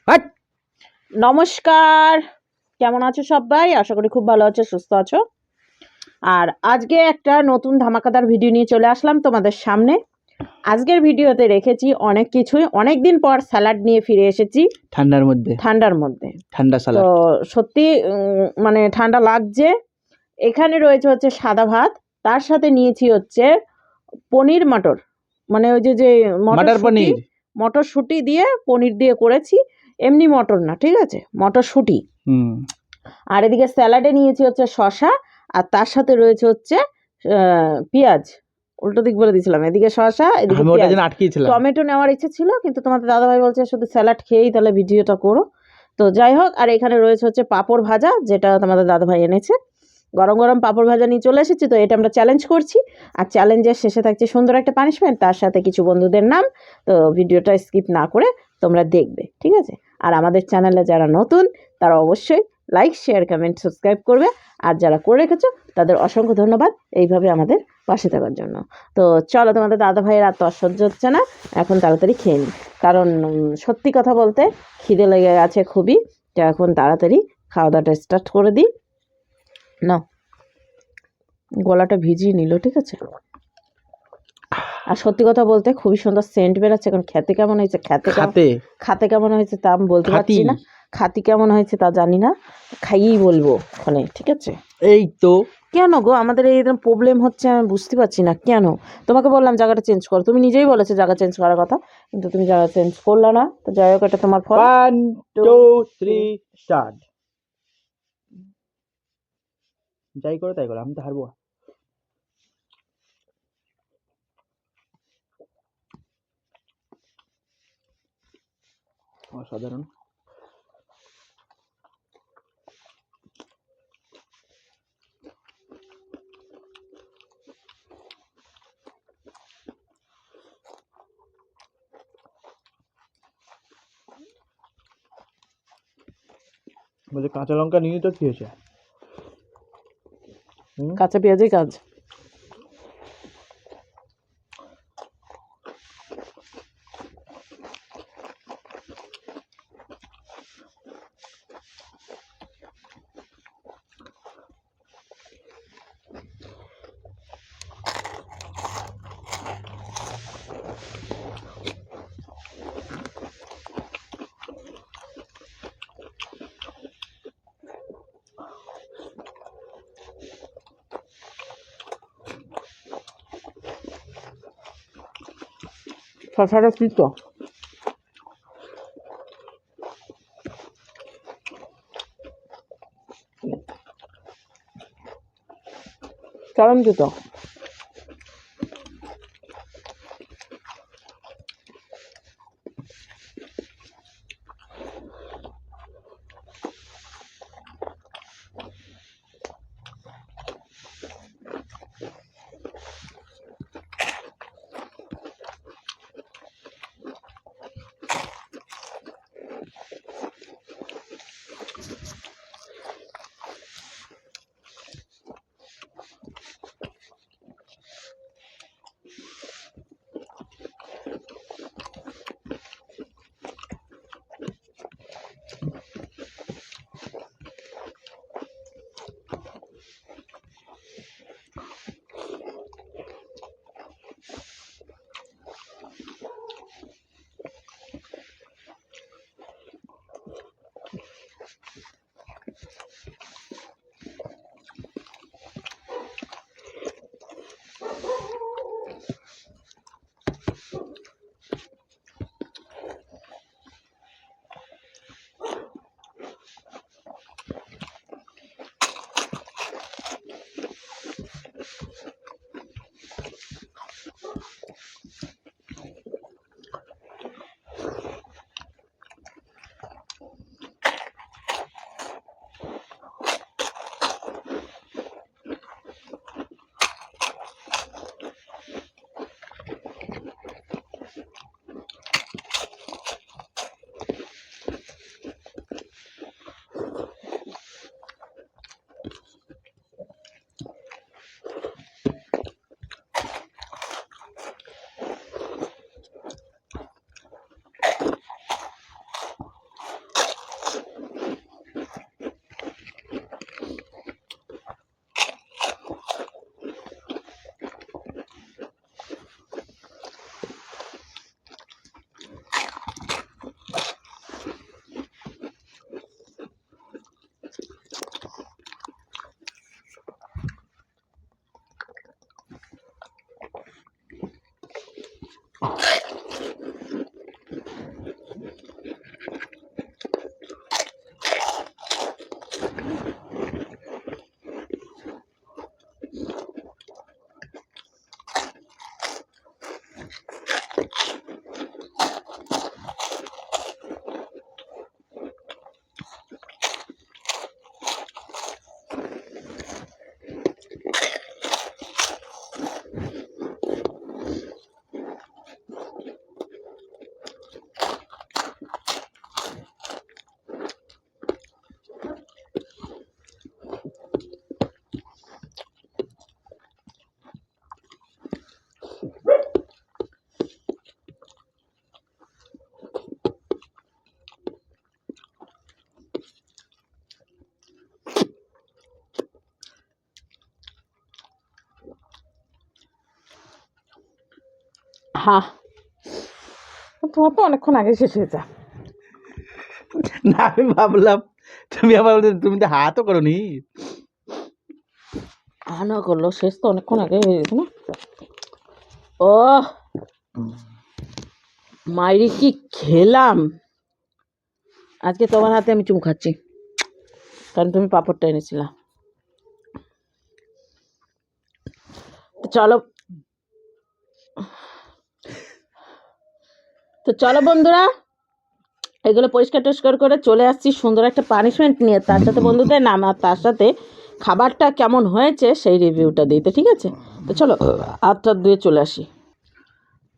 হাট! নমস্কার, কেমন আছো সবাই? আশা করি খুব ভালো আছো, সুস্থ আছো। আর আজকে একটা নতুন ধামাকাদার ভিডিও নিয়ে চলে আসলাম তোমাদের সামনে। আজকের ভিডিওতে রেখেছি অনেক কিছুই, অনেকদিন পর স্যালাড নিয়ে ফিরে এসেছি ঠান্ডার মধ্যে ঠান্ডা তো সালাড। সত্যি মানে ঠান্ডা লাগছে। এখানে রয়েছে হচ্ছে সাদা ভাত, তার সাথে নিয়েছি হচ্ছে পনির মটর, মানে ওই যে মটর পনির। মটরশুঁটি দিয়ে পনির দিয়ে করেছি, এমনি মটর না, ঠিক আছে, মটরশুঁটি। হুম। আর এদিকে স্যালাডে নিয়েছি হচ্ছে শসা, আর তার সাথে রয়েছে হচ্ছে পেঁয়াজ। উল্টো দিক বলে দিয়েছিলাম, এদিকে শসা এদিকে আমি ওটা পেঁয়াজ। যেন আটকেছিলাম। টমেটো নেওয়ার ইচ্ছে ছিল, কিন্তু তোমাদের দাদাভাই বলছে শুধু স্যালাড খেয়েই তাহলে ভিডিওটা করো। তো যাই হোক, আর এখানে রয়েছে হচ্ছে পাঁপড় ভাজা, যেটা তোমাদের দাদাভাই এনেছে। গরম গরম পাঁপড় ভাজা নিয়ে চলে এসেছি, তো এটা আমরা চ্যালেঞ্জ করছি। আর চ্যালেঞ্জের শেষে থাকছে সুন্দর একটা পানিশমেন্ট, তার সাথে কিছু বন্ধুদের নাম। তো ভিডিওটা স্কিপ না করে তোমরা দেখবে, ঠিক আছে? আর আমাদের চ্যানেলে যারা নতুন তারা অবশ্যই লাইক, শেয়ার, কমেন্ট, সাবস্ক্রাইব করবে। আর যারা করে রেখেছো তাদের অসংখ্য ধন্যবাদ এইভাবে আমাদের পাশে থাকার জন্য। তো চলো, তোমাদের দাদা ভাইয়ের আর তো আর সহ্য হচ্ছে না, এখন তাড়াতাড়ি খেয়ে নিই। কারণ সত্যি কথা বলতে খিদে লেগে গেছে খুবই। তো এখন তাড়াতাড়ি খাওয়া দাওয়াটা স্টার্ট করে দিই। না, গলাটা ভিজিয়ে নিল, ঠিক আছে। আর সত্যি কথা বলতে খুবই সুন্দর সেন্ট বেরোচ্ছে। এখন খেতে কেমন হয়েছে, খাতে কেমন হয়েছে তা আমি বলতে পারছি না। খাতি কেমন হয়েছে তা জানি না, খাইয়েই বলবো ওখানে, ঠিক আছে। এই তো কেন গো আমাদের এইরকম প্রবলেম হচ্ছে, আমি বুঝতে পারছি না কেন। তোমাকে বললাম জায়গাটা চেঞ্জ করো, তুমি নিজেই বলেছো জায়গা চেঞ্জ করার কথা, কিন্তু তুমি জায়গা চেঞ্জ করলে না। তো যাই হোক, এটা তোমার ফল। 1 2 3 স্টার্ট। যাই করো তাই করো, আমি তো হারবো। অসাধারণ। বলছে কাঁচা লঙ্কা নিয়ে তো কি হয়েছে? কাঁচা পেঁয়াজই কাজ। শশাটা কি তো কারণ কি তো আহা, তোমার তো অনেকক্ষণ আগে শেষ হয়ে যা। না আমি ভাবলাম তুমি আবার তুমি তো হাতও করোনি। আনা করলো, শেষ তো অনেকক্ষণ আগে হয়ে গেছে না। ও মাইরি কি খেলাম আজকে, তোমার হাতে আমি চুমু খাচ্ছি, কারণ তুমি পাঁপড়টা এনেছিলা। চলো তো চলো বন্ধুরা, এগুলো পরিষ্কার টরিষ্কার করে চলে আসছি সুন্দর একটা পানিশমেন্ট নিয়ে, তার সাথে বন্ধুদের নাম আর তার সাথে খাবারটা কেমন হয়েছে সেই রিভিউটা দিতে, ঠিক আছে? তো চলো হাতটা ধুয়ে চলে আসি।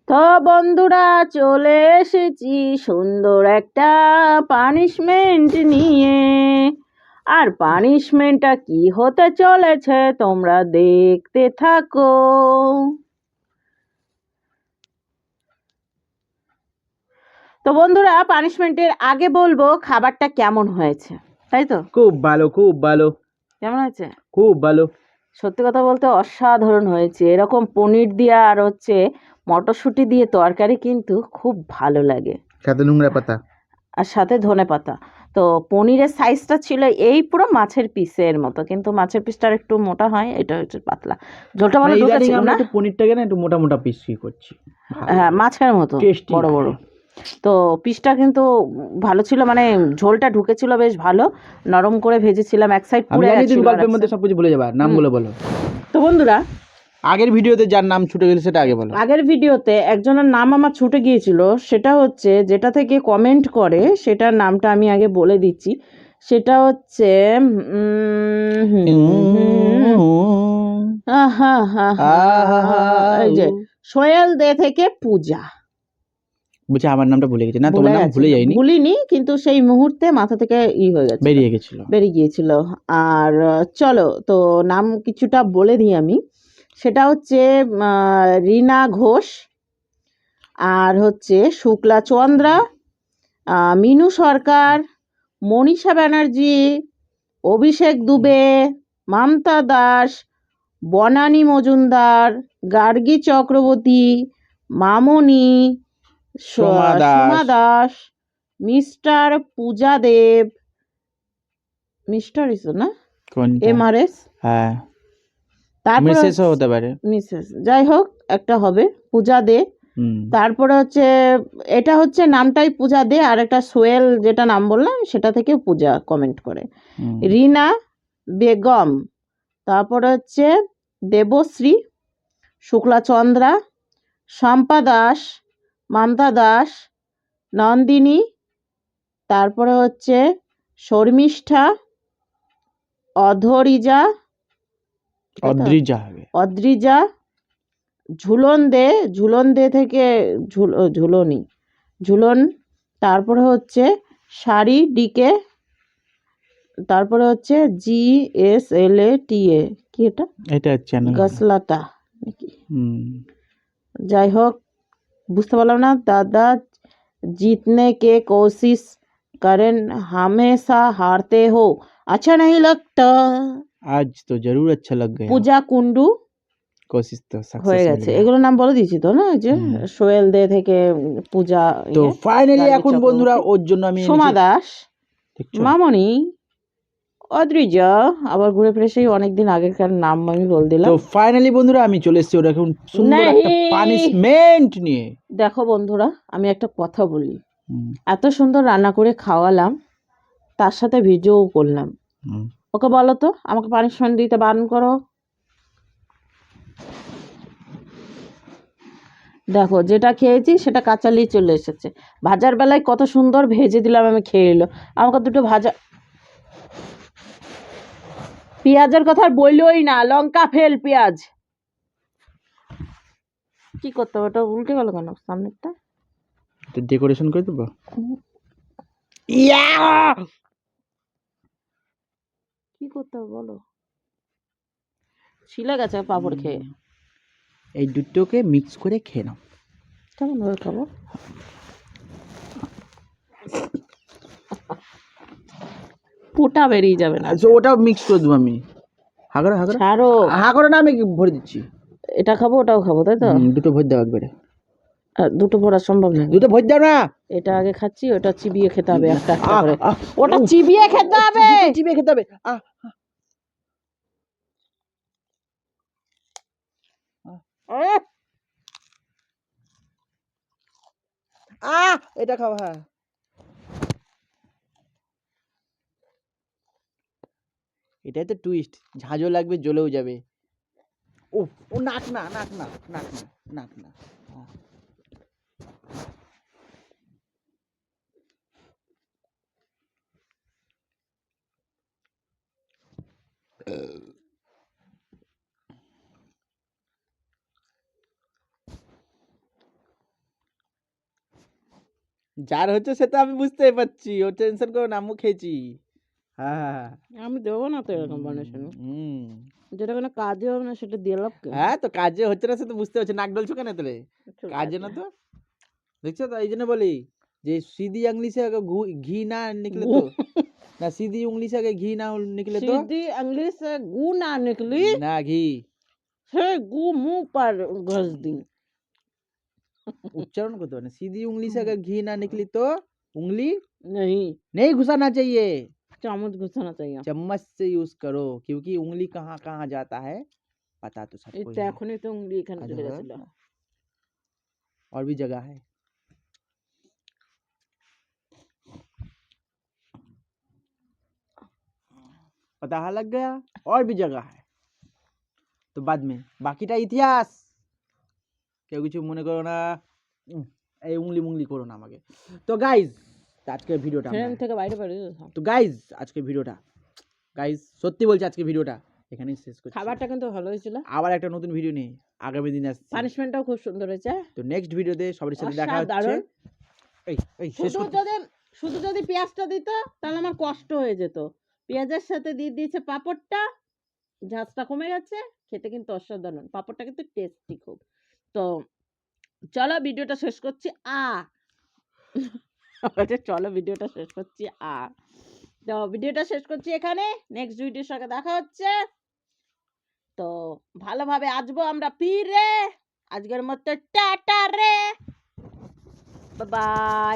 তো বন্ধুরা চলে এসেছি সুন্দর একটা পানিশমেন্ট নিয়ে, আর পানিশমেন্টটা কি হতে চলেছে তোমরা দেখতে থাকো। তো বন্ধুরা পানিশমেন্টের আগে বলবো খাবারটা কেমন হয়েছে, তাই তো? খুব ভালো, খুব ভালো, কেমন হয়েছে? খুব ভালো। সত্যি কথা বলতে অসাধারণ হয়েছে। এরকম পনির দিয়ে আর হচ্ছে মটরশুঁটি দিয়ে তরকারি কিন্তু খুব ভালো লাগে, সাথে নোংরা পাতা। আর সাথে ধনেপাতা। তো পনিরের সাইজটা ছিল এই পুরো মাছের পিসের মতো, কিন্তু মাছের পিসটা একটু মোটা হয়, এটা হচ্ছে পাতলা। ঝোলটা ভালো ঢুকেছিল আমরা না? একটু পনিরটাকে না একটু মোটা মোটা পিস করছি, হ্যাঁ মাছের মতো টেস্টি বড় বড়। তো পিসটা কিন্তু ভালো ছিল, মানে ঝোলটা ঢুকেছিল বেশ ভালো, নরম করে ভেজেছিলাম, এক সাইড আমি পুড়ে জানি তুমি গেছিল। গল্পের মধ্যে সবকিছু বলে যাবে, নামগুলো বলো। তো বন্ধুরা আগের ভিডিওতে যার নাম ছুটে গেছে সেটা আগে বলো। আগের ভিডিওতে একজনের নাম আমার ছুটে গিয়েছিল, সেটা হচ্ছে যেটা থেকে কমেন্ট করে সেটার নামটা আমি আগে বলে দিচ্ছি। সেটা হচ্ছে এই যে সোহেল দে থেকে পূজা। বুঝছি আমার নামটা ভুলে গেছে। না তোমার ভুলে নাম গেছে, ভুলে যায়নি, ভুলিনি, কিন্তু সেই মুহূর্তে মাথা থেকে হয়ে গেছে, বেরিয়ে গিয়েছিল। আর চলো তো নাম কিছুটা বলে দিই আমি। সেটা হচ্ছে রীনা ঘোষ, আর হচ্ছে শুক্লা চন্দ্রা, মিনু সরকার, মনীষা ব্যানার্জি, অভিষেক দুবে, মমতা দাস, বনানী মজুমদার, গার্গী চক্রবর্তী, মামনি, সোমা সোমা দাস, মিস্টার পূজা দেব, মিস্টার ইস না MRS, হ্যাঁ তারপরে মিসেসও হতে পারে, মিসেস, যাই হোক একটা হবে পূজা দে। তারপরে হচ্ছে এটা হচ্ছে নামটাই পূজা দে, আর একটা সোহেল যেটা নাম বললাম সেটা থেকে পূজা কমেন্ট করে। রিনা বেগম, তারপরে হচ্ছে দেবশ্রী, শুক্লা চন্দ্রা, শম্পা দাস, মমতা দাস, নন্দিনী, তারপরে হচ্ছে শর্মিষ্ঠা, অধরিজা, অদ্রিজা, ঝুলন দে থেকে ঝুলন, তারপরে হচ্ছে শাড়ি ডিকে, তারপরে হচ্ছে GSLATA, কি এটা গাছলাতা নাকি, যাই হোক বুঝতে পারলাম না। দাদা जीतने के कोशिश करें हमेशा हारते हो, अच्छा नहीं लगता, आज तो जरूर अच्छा लग गया। পূজা কুন্ডু, कोशिश तो হয়ে सक्सेस গেছে। এগুলো নাম বলে দিয়েছি তো না, যে সোহেল দে থেকে পূজা, তো ফাইনালি এখন বন্ধুরা ওর জন্য আমি সোমা দাস, মামনি, অদ্রিজা, আবার ঘুরে ফিরে সেই অনেকদিন আগেকার নাম আমি বল দিলাম। তো ফাইনালি বন্ধুরা আমি চলে এসেছি ওর এখন সুন্দর একটা পানিশমেন্ট নিয়ে। দেখো বন্ধুরা আমি একটা কথা বলি, এত সুন্দর রান্না করে খাওয়ালাম, তার সাথে ভিডিও করলাম, ওকে বলো তো আমাকে পানিশমেন্ট দিতে বারণ করো। দেখো যেটা খেয়েছি সেটা কাঁচালি চলে এসেছে, ভাজার বেলায় কত সুন্দর ভেজে দিলাম, আমি খেয়ে এলো, আমাকে দুটো ভাজা, পেঁয়াজের কথা আর বললোই না, লঙ্কা ফেল পেঁয়াজ, কি করতে হবে? ওটা উল্টে গেল কেন সামনেরটা? ডেকোরেশন করে দেবো। কি করতে হবে বলো? ছিলে গেছে পাঁপড় খেয়ে। এই দুটোকে মিক্স করে খেয়ে নাও। কেমন ভাবে খাবো? পোটা বেরিয়ে যাবে না। আচ্ছা ওটাও মিক্স করে দেবো আমি। ছাড়ো, না আমি ভরে দিচ্ছি। এটা খাবো ওটাও খাবো, তাই তো? দুটো ভরে দাও একবারে। আর দুটো পড়া সম্ভব না। দুটো ভোজ দাও না। এটা আগে খাচ্ছি, ওটা চিবিয়ে খেতে হবে একটা একটা আহ, করে। আহ, ওটা উহ, চিবিয়ে খেতে হবে। চিবিয়ে চিবিয়ে খেতে হবে। আহ, এটা খাও। হ্যাঁ, এটাই তো টুইস্ট, ঝাঁঝও লাগবে জ্বলেও যাবে। ও ও নাক না, নাক না, নাক না, নাক না। যার হচ্ছে সেটা আমি বুঝতেই পারছি, ও টেনশন করো না, আমিও খেয়েছি। হ্যাঁ হ্যাঁ আমি দেবো না তো এরকম বানিয়েছেন, হুম। যেটা কোনো কাজে হবে না সেটা দিয়ে লাভ কি? হ্যাঁ তো কাজে হচ্ছে না সে তো বুঝতে পারছি, নাক ডলছো কেন তোরে? ঠিক কাজে আছে। না তো, দেখছো তো, এই জন্য বলি যে सीधी उंगली से अगर घी ना निकले तो, ना सीधी उंगली से अगर घी ना निकले तो, सीधी अंगली से गू ना निकली, ना घी। फिर गू मुंह पर घस दी। उच्चारण को तो ना, सीधी उंगली से अगर घी ना निकली तो उंगली नहीं, नहीं घुसाना चाहिए, चामच घुसाना चाहिए। चम्मच से यूज करो, क्योंकि उंगली कहाँ कहाँ जाता है पता तो सबको এই ही তো है। এখনই তো উংলি এখানে চলে গেছিল। और भी जगह है। पता लग गया, और भी जगह है। তো বাদ মে বাকিটা ইতিহাস, কেউ কিছু মনে করো না, এই উংলি মুংলি করো না আমাকে। তো গাইজ আজকের ভিডিওটা ফ্রেম থেকে বাইরে বেরিয়ে তো গাইজ আজকের ভিডিওটা, গাইজ সত্যি বলছি আজকের ভিডিওটা এখানেই শেষ করছি। খাবারটা কিন্তু ভালো হয়েছিল, আবার একটা নতুন ভিডিও নিয়ে আগামী দিন আসছি। পানিশমেন্টটাও খুব সুন্দর হয়েছে। তো নেক্সট ভিডিওতে সবার সাথে দেখা হচ্ছে। অসাধারণ। এই এই শেষ করতে শুধু যদি পেঁয়াজটা দিত তাহলে আমার কষ্ট হয়ে যেত। পেঁয়াজের সাথে দিয়ে দিয়েছে পাঁপড়টা, ঝাঁজটা কমে গেছে, খেতে কিন্তু অসাধারণ। পাঁপড়টা কিন্তু টেস্টি খুব। তো চলো ভিডিওটা শেষ করছি। চলো ভিডিওটা শেষ করছি। তো ভিডিওটা শেষ করছি এখানে, নেক্সট ভিডিওর সঙ্গে দেখা হচ্ছে। তো ভালোভাবে আসবো আমরা ফিরে, আজকের মতো টাটা রে, বাই বাই।